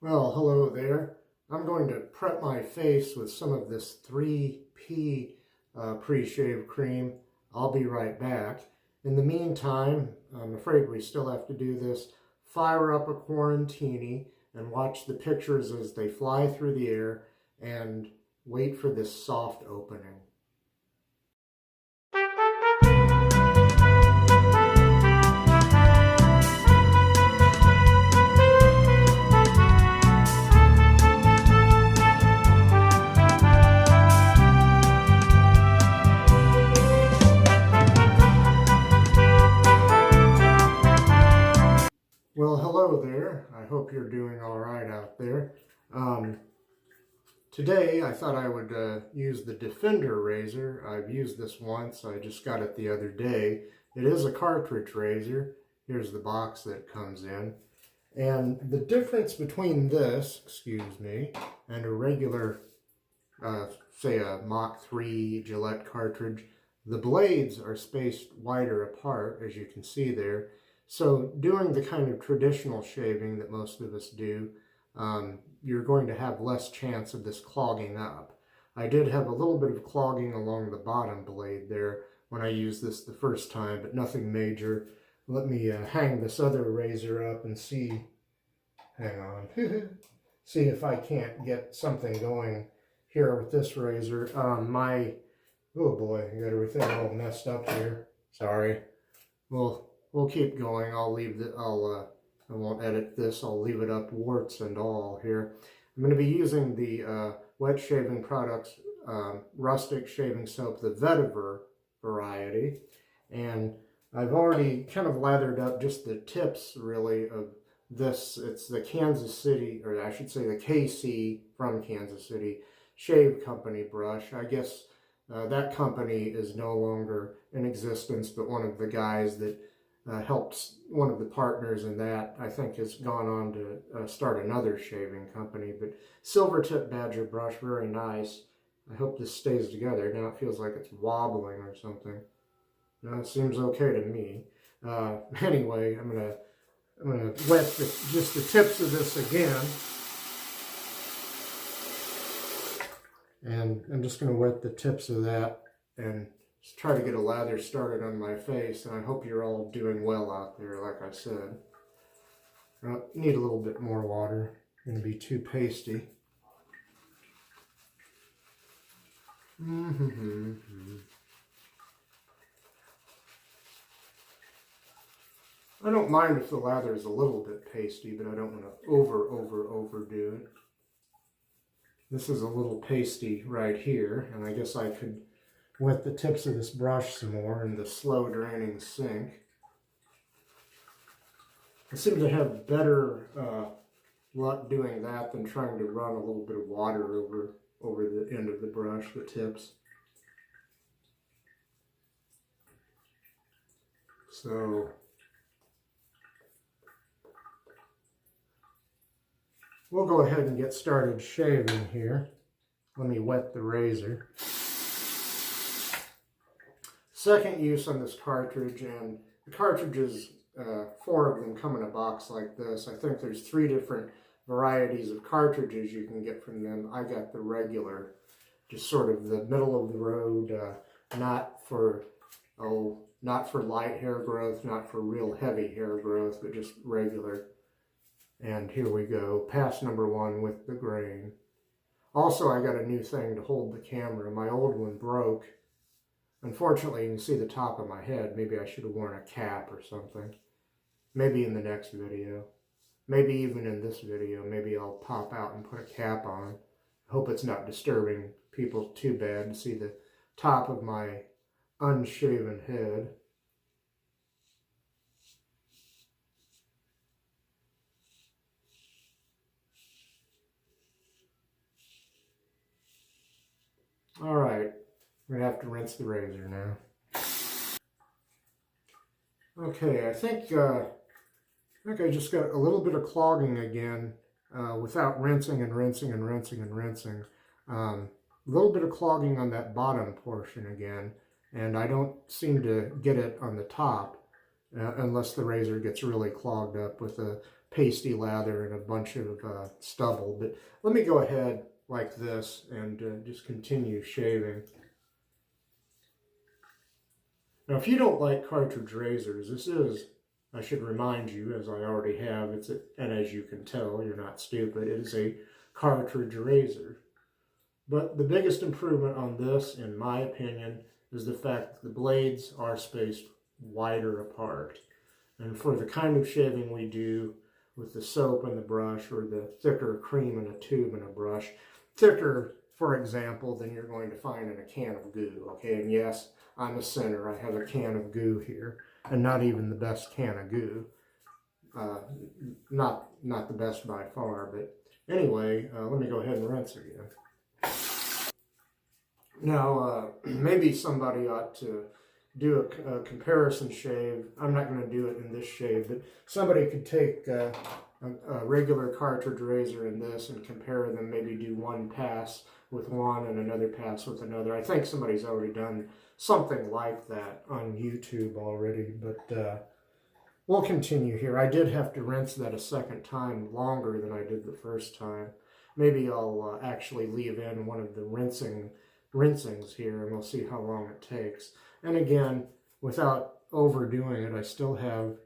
Well, hello there. I'm going to prep my face with some of this 3P pre-shave cream. I'll be right back. In the meantime, I'm afraid we still have to do this. Fire up a quarantini and watch the pictures as they fly through the air and wait for this soft opening. Well, hello there. I hope you're doing all right out there. Today, I thought I would use the Defender razor. I've used this once. I just got it the other day. It is a cartridge razor. Here's the box that comes in. And the difference between this, and a regular, say a Mach 3 Gillette cartridge, the blades are spaced wider apart, as you can see there. So doing the kind of traditional shaving that most of us do, you're going to have less chance of this clogging up. I did have a little bit of clogging along the bottom blade there when I used this the first time, but nothing major. Let me hang this other razor up and see, hang on, see if I can't get something going here with this razor. Oh boy, I got everything all messed up here. Sorry. We'll keep going. I won't edit this. I'll leave it up, warts and all here. I'm going to be using the wet shaving products, Rustic shaving soap, the Vetiver variety. And I've already kind of lathered up just the tips, really, of this. It's the Kansas City, or I should say the KC from Kansas City Shave Company brush. I guess that company is no longer in existence, but one of the guys that helped, one of the partners in that, I think, has gone on to start another shaving company. But silvertip badger brush, very nice. I hope this stays together. Now it feels like it's wobbling or something. No, it seems okay to me. Anyway, I'm gonna wet just the tips of this again, and I'm just gonna wet the tips of that and just try to get a lather started on my face, and I hope you're all doing well out there, like I said. I need a little bit more water. It's going to be too pasty. I don't mind if the lather is a little bit pasty, but I don't want to overdo it. This is a little pasty right here, and I guess I could wet the tips of this brush some more in the slow draining sink. I seem to have better luck doing that than trying to run a little bit of water over the end of the brush, the tips. So we'll go ahead and get started shaving here. Let me wet the razor. Second use on this cartridge, and the cartridges, 4 of them come in a box like this. I think there's 3 different varieties of cartridges you can get from them. I got the regular, just sort of the middle of the road, not for light hair growth, not for real heavy hair growth, but just regular. And here we go, pass number 1 with the grain. Also, I got a new thing to hold the camera. My old one broke. Unfortunately, you can see the top of my head. Maybe I should have worn a cap or something. Maybe in the next video. Maybe even in this video. Maybe I'll pop out and put a cap on. Hope it's not disturbing people too bad to see the top of my unshaven head. All right. I'm going to have to rinse the razor now. Okay, I think I just got a little bit of clogging again without rinsing and rinsing and rinsing and rinsing. A little bit of clogging on that bottom portion again, and I don't seem to get it on the top unless the razor gets really clogged up with a pasty lather and a bunch of stubble. But let me go ahead like this and just continue shaving. Now, if you don't like cartridge razors, this is, I should remind you, as I already have, and as you can tell, you're not stupid, it is a cartridge razor. But the biggest improvement on this, in my opinion, is the fact that the blades are spaced wider apart. And for the kind of shaving we do with the soap and the brush, or the thicker cream in a tube and a brush, thicker, for example, than you're going to find in a can of goo, okay? And yes, I'm a sinner. I have a can of goo here, and not even the best can of goo. Not the best by far, but anyway, let me go ahead and rinse again. Now, maybe somebody ought to do a comparison shave. I'm not going to do it in this shave, but somebody could take a regular cartridge razor and this and compare them, maybe do one pass with one and another pass with another. I think somebody's already done something like that on YouTube already, but we'll continue here. I did have to rinse that a second time longer than I did the first time. Maybe I'll actually leave in one of the rinsings here, and we'll see how long it takes. And again, without overdoing it, I still have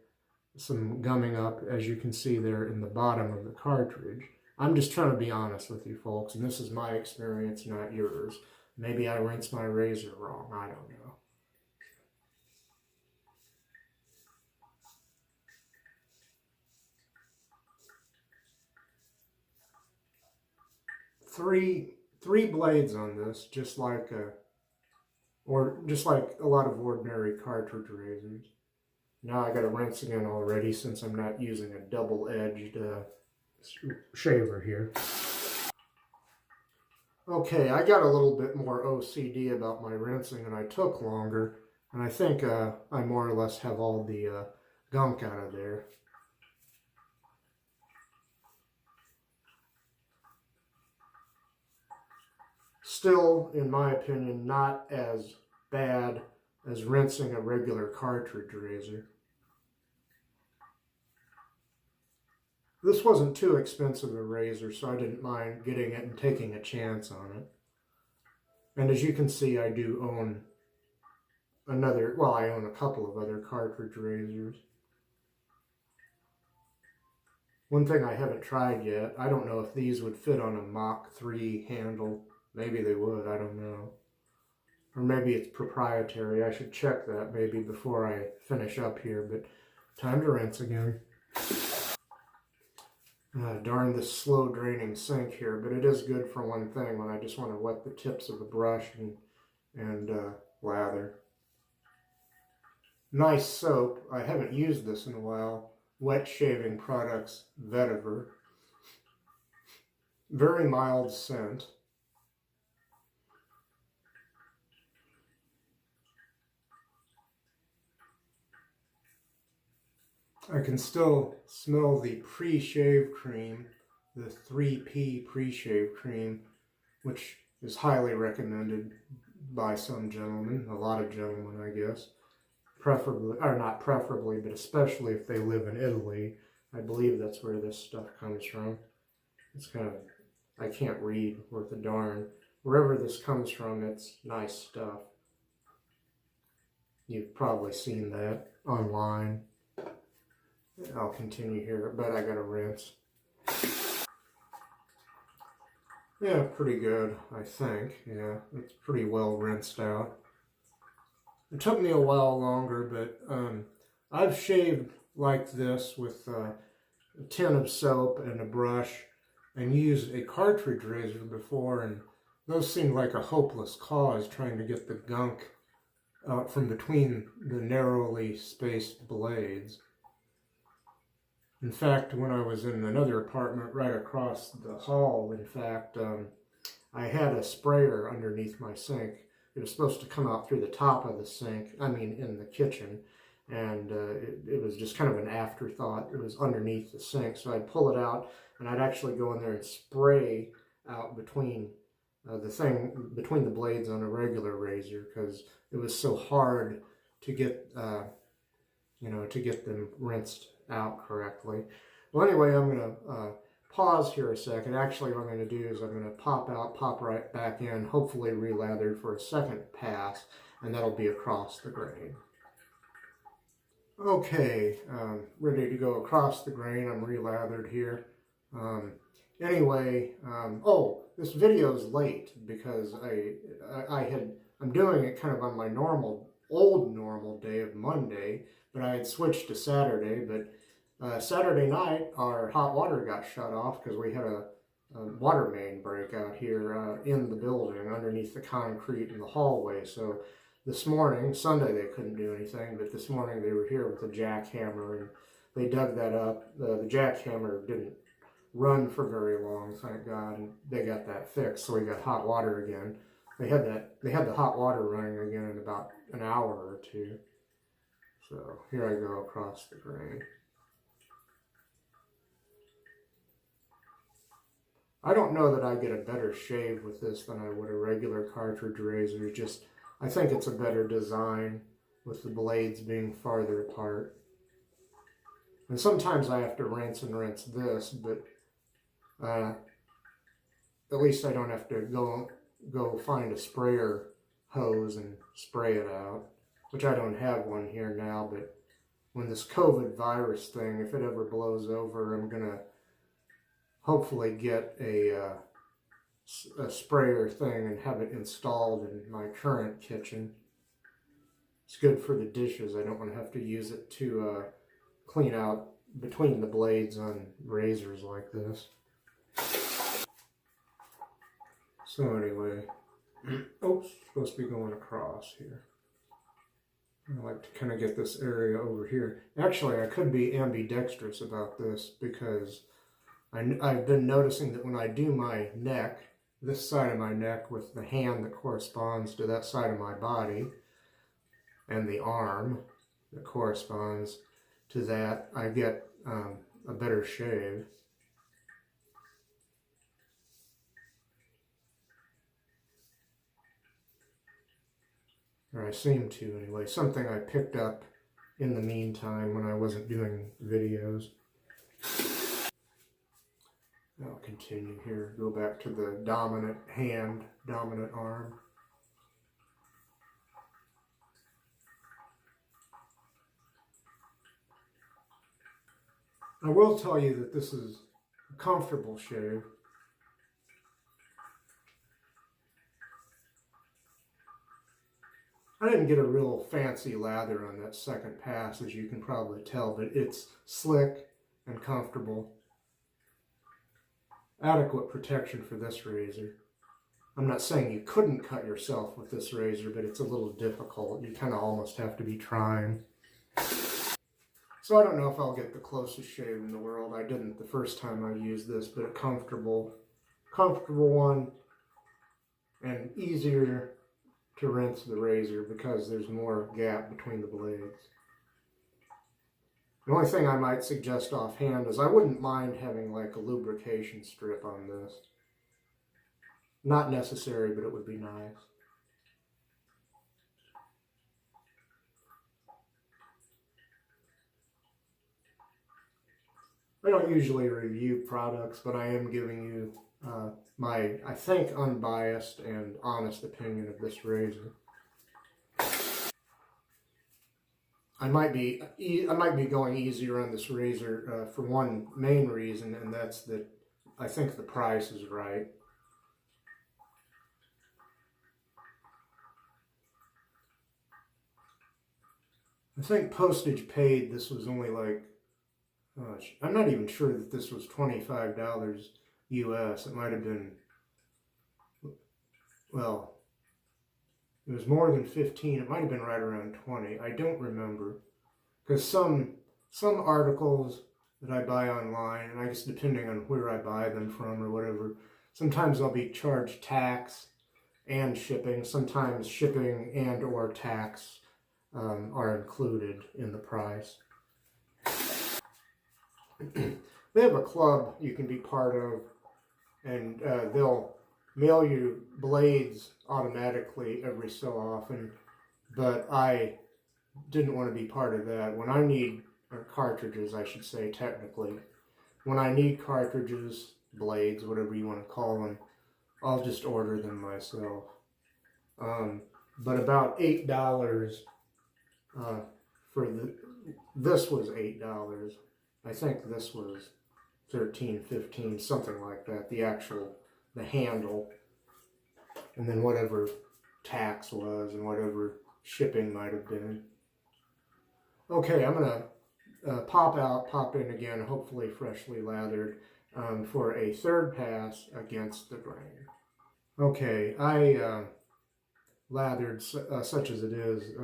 some gumming up, as you can see there in the bottom of the cartridge. I'm just trying to be honest with you folks, and this is my experience, not yours. Maybe I rinsed my razor wrong, I don't know. Three blades on this, just like a lot of ordinary cartridge razors. Now I got to rinse again already, since I'm not using a double-edged shaver here. Okay, I got a little bit more OCD about my rinsing, and I took longer, and I think I more or less have all the gunk out of there. Still, in my opinion, not as bad as rinsing a regular cartridge razor. This wasn't too expensive a razor, so I didn't mind getting it and taking a chance on it. And as you can see, I do own I own a couple of other cartridge razors. One thing I haven't tried yet, I don't know if these would fit on a Mach 3 handle. Maybe they would, I don't know. Or maybe it's proprietary. I should check that maybe before I finish up here, but time to rinse again. Darn this slow draining sink here, but it is good for one thing, when I just want to wet the tips of the brush and lather. Nice soap. I haven't used this in a while. Wet Shaving Products Vetiver. Very mild scent. I can still smell the pre-shave cream, the 3P pre-shave cream, which is highly recommended by some gentlemen, a lot of gentlemen, I guess. Preferably, or not preferably, but especially if they live in Italy. I believe that's where this stuff comes from. It's kind of, I can't read worth a darn. Wherever this comes from, it's nice stuff. You've probably seen that online. I'll continue here, but I gotta rinse. Yeah, pretty good, I think. Yeah, it's pretty well rinsed out. It took me a while longer, but I've shaved like this with a tin of soap and a brush and used a cartridge razor before, and those seemed like a hopeless cause, trying to get the gunk out from between the narrowly spaced blades. In fact, when I was in another apartment right across the hall, in fact, I had a sprayer underneath my sink. It was supposed to come out through the top of the sink, in the kitchen, and it was just kind of an afterthought. It was underneath the sink, so I'd pull it out, and I'd actually go in there and spray out between between the blades on a regular razor, because it was so hard to get, to get them rinsed out correctly. Well, anyway, I'm going to pause here a second. Actually, what I'm going to do is I'm going to pop out, pop right back in, hopefully relathered for a second pass, and that'll be across the grain. Okay, ready to go across the grain. I'm relathered here. Oh, this video is late because I'm doing it kind of on my old normal day of Monday, but I had switched to Saturday. But Saturday night, our hot water got shut off because we had a water main break out here in the building underneath the concrete in the hallway. So this morning, Sunday, they couldn't do anything, but this morning they were here with a jackhammer and they dug that up. The jackhammer didn't run for very long, thank God, and they got that fixed, so we got hot water again. They had the hot water running again in about an hour or two. So here I go across the grain. I don't know that I get a better shave with this than I would a regular cartridge razor. Just, I think it's a better design with the blades being farther apart. And sometimes I have to rinse and rinse this, but at least I don't have to go find a sprayer hose and spray it out, which I don't have one here now, but when this COVID virus thing, if it ever blows over, I'm going to hopefully get a sprayer thing and have it installed in my current kitchen. It's good for the dishes. I don't want to have to use it to clean out between the blades on razors like this. So anyway, oops, supposed to be going across here. I like to kind of get this area over here. Actually, I could be ambidextrous about this because I've been noticing that when I do my neck, this side of my neck with the hand that corresponds to that side of my body, and the arm that corresponds to that, I get a better shave. Or I seem to anyway. Something I picked up in the meantime when I wasn't doing videos. I'll continue here, go back to the dominant hand, dominant arm. I will tell you that this is a comfortable shave. I didn't get a real fancy lather on that second pass, as you can probably tell, but it's slick and comfortable. Adequate protection for this razor. I'm not saying you couldn't cut yourself with this razor, but it's a little difficult. You kind of almost have to be trying. So I don't know if I'll get the closest shave in the world. I didn't the first time I used this, but a comfortable one, and easier to rinse the razor because there's more gap between the blades. The only thing I might suggest offhand is I wouldn't mind having like a lubrication strip on this. Not necessary, but it would be nice. I don't usually review products, but I am giving you my, I think, unbiased and honest opinion of this razor. I might be going easier on this razor for one main reason, and that's that I think the price is right. I think postage paid, this was only like, I'm not even sure that this was $25 US. It might have been, well, it was more than 15. It might have been right around 20. I don't remember. Because some articles that I buy online, and I guess depending on where I buy them from or whatever, sometimes I'll be charged tax and shipping. Sometimes shipping and or tax are included in the price. They have a club you can be part of, and they'll mail you blades automatically every so often, but I didn't want to be part of that. When I need, or cartridges I should say technically, when I need cartridges, blades, whatever you want to call them, I'll just order them myself. But about $8 for this was $8. I think this was 13, 15, something like that. The handle, and then whatever tax was and whatever shipping might have been. Okay, I'm gonna pop in again, hopefully freshly lathered, for a third pass against the grain. Okay, I lathered such as it is.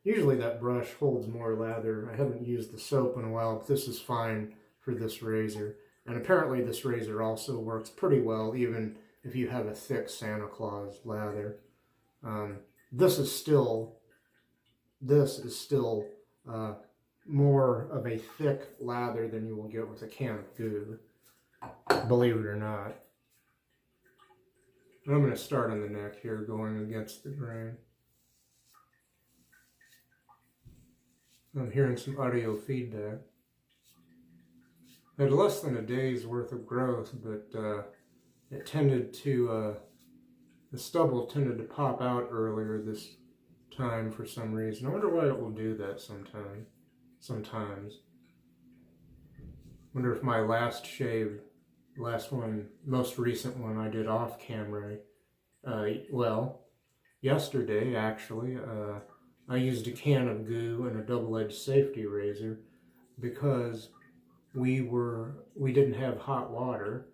Usually that brush holds more lather. I haven't used the soap in a while, but this is fine for this razor. And apparently this razor also works pretty well even if you have a thick Santa Claus lather. This is still more of a thick lather than you will get with a can of goo, believe it or not. And I'm going to start on the neck here, going against the grain. I'm hearing some audio feedback. I had less than a day's worth of growth, but it tended to, the stubble tended to pop out earlier this time for some reason. I wonder why it will do that sometimes. Wonder if my last shave, most recent one I did off camera, well, yesterday actually, I used a can of goo and a double-edged safety razor because we didn't have hot water,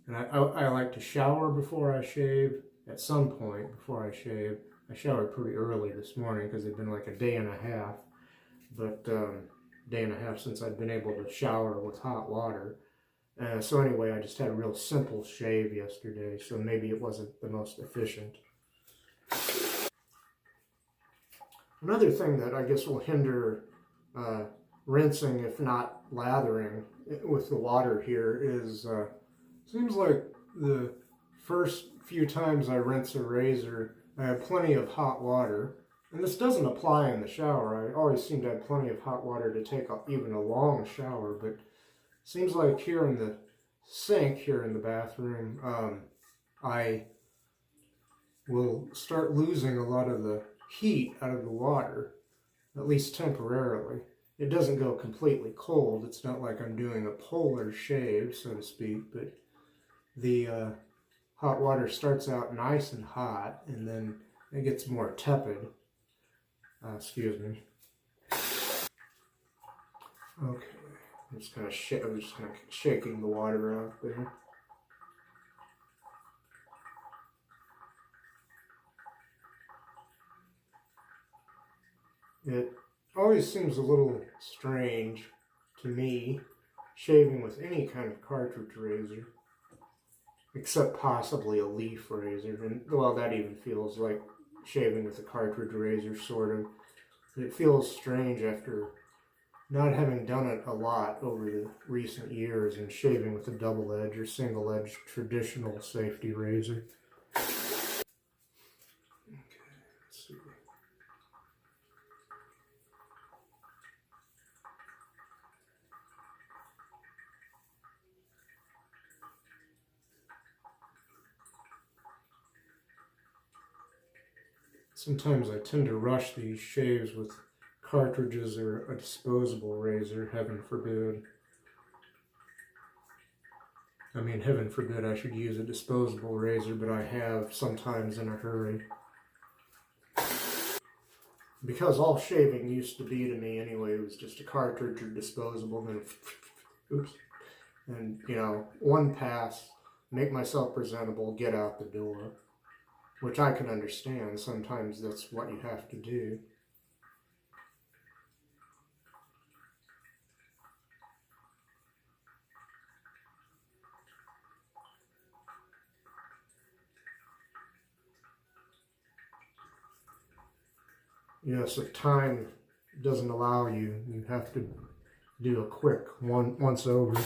and I like to shower before I shave. At some point before I shave, I showered pretty early this morning because it'd been like a day and a half, but day and a half since I'd been able to shower with hot water. So anyway, I just had a real simple shave yesterday, so maybe it wasn't the most efficient. Another thing that I guess will hinder rinsing, if not lathering, with the water here is, seems like the first few times I rinse a razor, I have plenty of hot water. And this doesn't apply in the shower. I always seem to have plenty of hot water to take even a long shower, but it seems like here in the sink, here in the bathroom, I will start losing a lot of the heat out of the water, at least temporarily. It doesn't go completely cold. It's not like I'm doing a polar shave, so to speak, but the hot water starts out nice and hot, and then it gets more tepid. Excuse me. Okay, I'm just kind of shaking the water out there. It always seems a little strange to me shaving with any kind of cartridge razor, except possibly a leaf razor, and well, that even feels like shaving with a cartridge razor, sort of. It feels strange after not having done it a lot over the recent years and shaving with a double-edge or single-edge traditional safety razor. Okay, let's see. Sometimes I tend to rush these shaves with cartridges or a disposable razor, heaven forbid. I mean, heaven forbid I should use a disposable razor, but I have sometimes in a hurry. Because all shaving used to be to me anyway, it was just a cartridge or disposable, then oops. And, you know, one pass, make myself presentable, get out the door. Which I can understand. Sometimes that's what you have to do. Yes, if time doesn't allow you, you have to do a quick once over.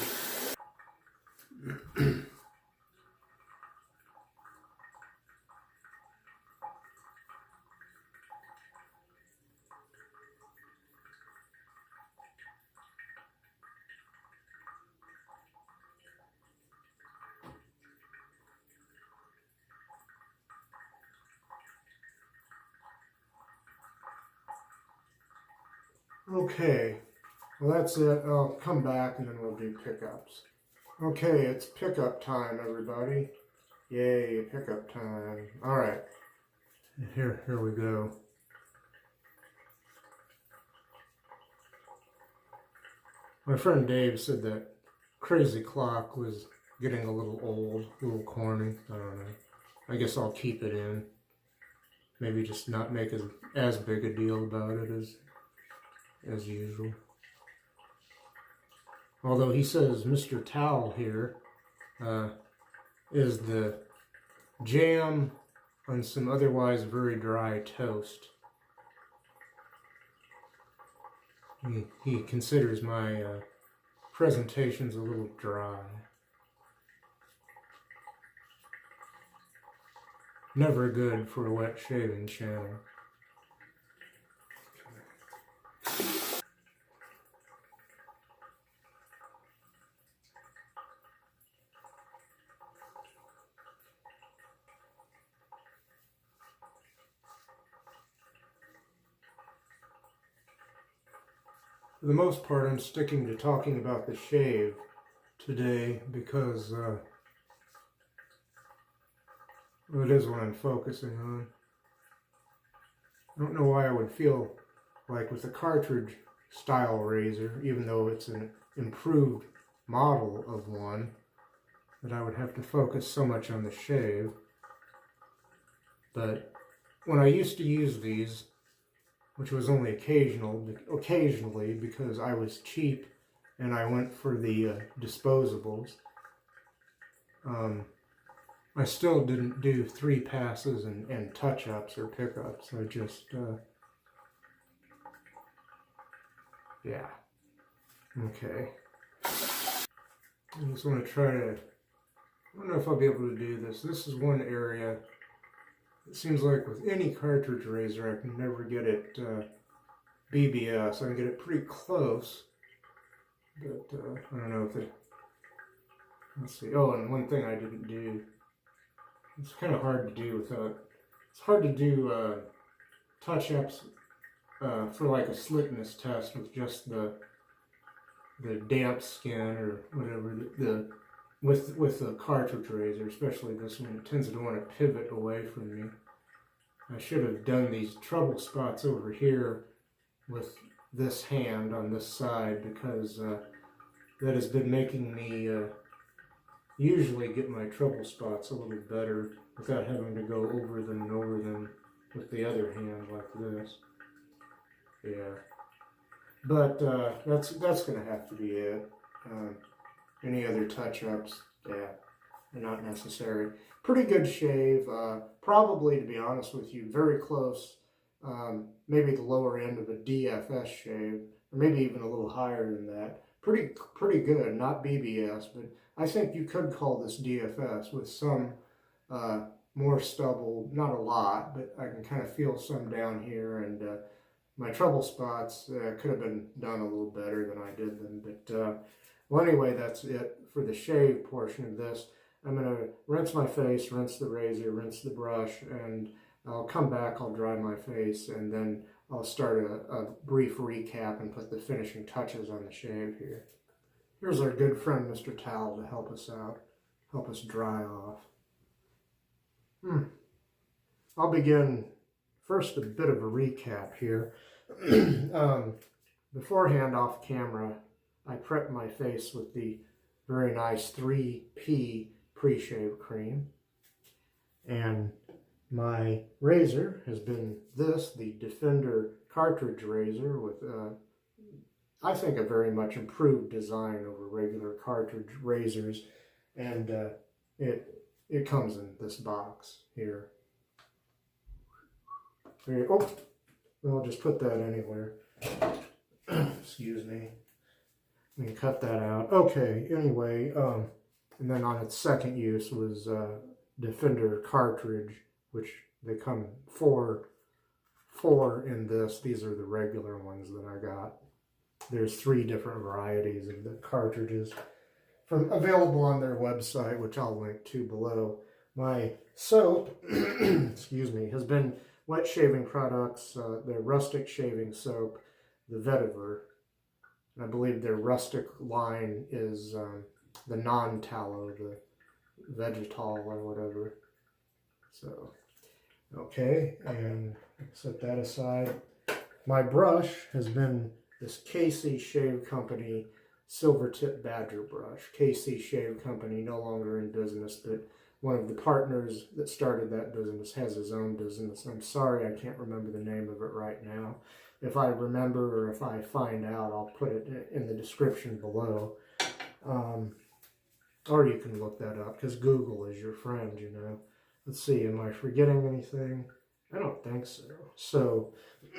Okay, well that's it. I'll come back and then we'll do pickups. Okay, it's pickup time, everybody. Yay, pickup time. Alright, here we go. My friend Dave said that Crazy Clock was getting a little old, a little corny. I don't know. I guess I'll keep it in. Maybe just not make as big a deal about it as usual. Although he says Mr. Towel here is the jam on some otherwise very dry toast. He considers my presentations a little dry. Never good for a wet shaving channel. For the most part, I'm sticking to talking about the shave today because well, it is what I'm focusing on. I don't know why I would feel like with a cartridge style razor, even though it's an improved model of one, that I would have to focus so much on the shave. But when I used to use these, which was only occasionally because I was cheap and I went for the disposables, I still didn't do 3 passes and touch-ups or pickups. I just, yeah. Okay. I just want to try to, I don't know if I'll be able to do this. This is one area, it seems like with any cartridge razor, I can never get it BBS. I can get it pretty close, but I don't know if it, let's see. Oh, and one thing I didn't do, it's kind of hard to do without, it's hard to do touch-ups for like a slickness test with just the damp skin or whatever, with the cartridge razor, especially this one. It tends to want to pivot away from me. I should have done these trouble spots over here with this hand on this side, because that has been making me usually get my trouble spots a little better without having to go over them and over them with the other hand like this. Yeah, but that's going to have to be it. Any other touch-ups, yeah, they're not necessary. Pretty good shave, probably, to be honest with you, very close, maybe the lower end of a DFS shave, or maybe even a little higher than that. Pretty good, not BBS, but I think you could call this DFS with some more stubble, not a lot, but I can kind of feel some down here, and my trouble spots could have been done a little better than I did them, but well, anyway, that's it for the shave portion of this. I'm going to rinse my face, rinse the razor, rinse the brush, and I'll come back, I'll dry my face, and then I'll start a brief recap and put the finishing touches on the shave here. Here's our good friend Mr. Towel to help us out, help us dry off. I'll begin first a bit of a recap here. Beforehand, off camera, I prepped my face with the very nice 3P pre-shave cream. And my razor has been the Defender cartridge razor with, I think, a very much improved design over regular cartridge razors. And it comes in this box here. Oh, well, I'll just put that anywhere. Excuse me. We can cut that out. Okay, anyway, and then on its second use was Defender cartridge, which they come four in this. These are the regular ones that I got. There's 3 different varieties of the cartridges available on their website, which I'll link to below. My soap, excuse me, has been wet shaving products, the Rustic shaving soap. the Vetiver. I believe their Rustic line is the non-tallow, the vegetal or whatever. So, okay, and set that aside. My brush has been this KC Shave Company Silvertip Badger brush. KC Shave Company, no longer in business, but one of the partners that started that business has his own business. I'm sorry I can't remember the name of it right now. If I remember or if I find out, I'll put it in the description below. Or you can look that up, because Google is your friend, you know. Let's see, am I forgetting anything? I don't think so. So,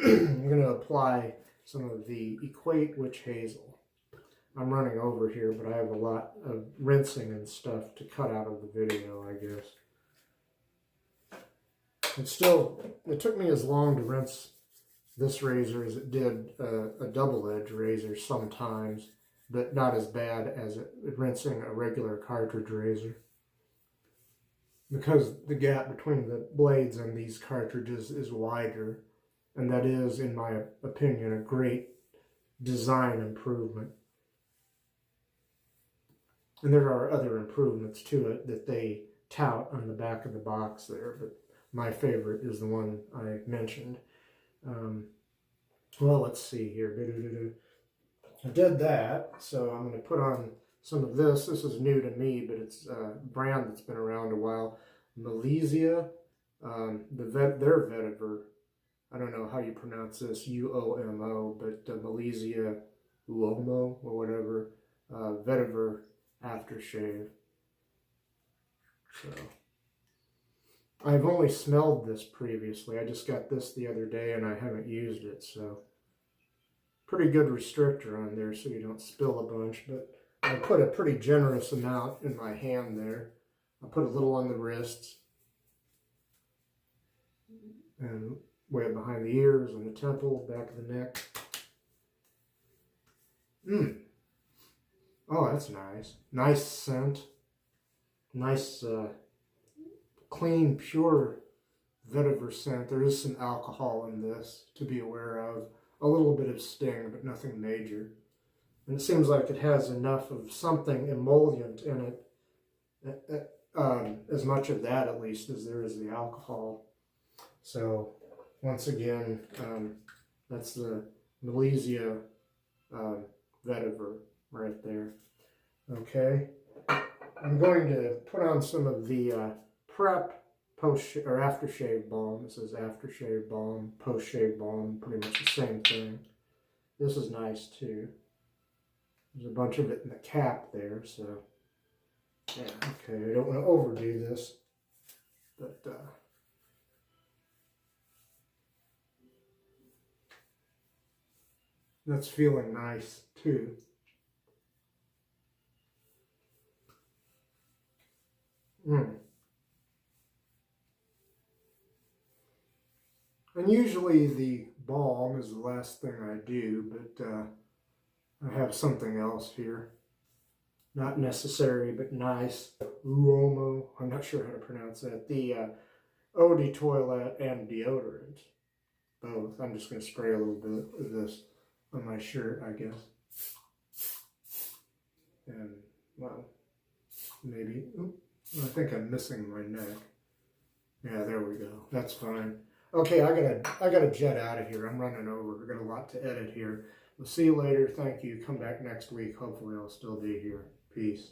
I'm going to apply some of the Equate Witch Hazel. I'm running over here, but I have a lot of rinsing and stuff to cut out of the video, I guess. It took me as long to rinse this razor as it did a double-edged razor sometimes, but not as bad as rinsing a regular cartridge razor, because the gap between the blades on these cartridges is wider, and that is, in my opinion, a great design improvement. And there are other improvements to it that they tout on the back of the box there, but my favorite is the one I mentioned. Well, let's see here. I did that, so I'm going to put on some of this. This is new to me, but it's a brand that's been around a while. Malizia, their Vetiver. I don't know how you pronounce this, Uomo, but Malizia Uomo or whatever. Vetiver aftershave. So I've only smelled this previously. I just got this the other day and I haven't used it, so pretty good restrictor on there so you don't spill a bunch, but I put a pretty generous amount in my hand there. I put a little on the wrists and way behind the ears, on the temple, back of the neck. Oh, that's nice. Nice scent. Nice, clean, pure vetiver scent. There is some alcohol in this to be aware of. A little bit of sting, but nothing major. And it seems like it has enough of something emollient in it, as much of that at least as there is the alcohol. So once again, that's the Malizia Vetiver right there. Okay, I'm going to put on some of the prep post or aftershave balm. This is aftershave balm, post-shave balm, pretty much the same thing. This is nice too. There's a bunch of it in the cap there, so yeah, okay, I don't want to overdo this, but that's feeling nice too. And usually the balm is the last thing I do, but I have something else here. Not necessary, but nice. Uomo, I'm not sure how to pronounce that. The eau de toilette and deodorant. Both. I'm just going to spray a little bit of this on my shirt, I guess. And, well, maybe. I think I'm missing my neck. Yeah, there we go. That's fine. Okay, I gotta jet out of here. I'm running over. We've got a lot to edit here. We'll see you later. Thank you. Come back next week. Hopefully I'll still be here. Peace.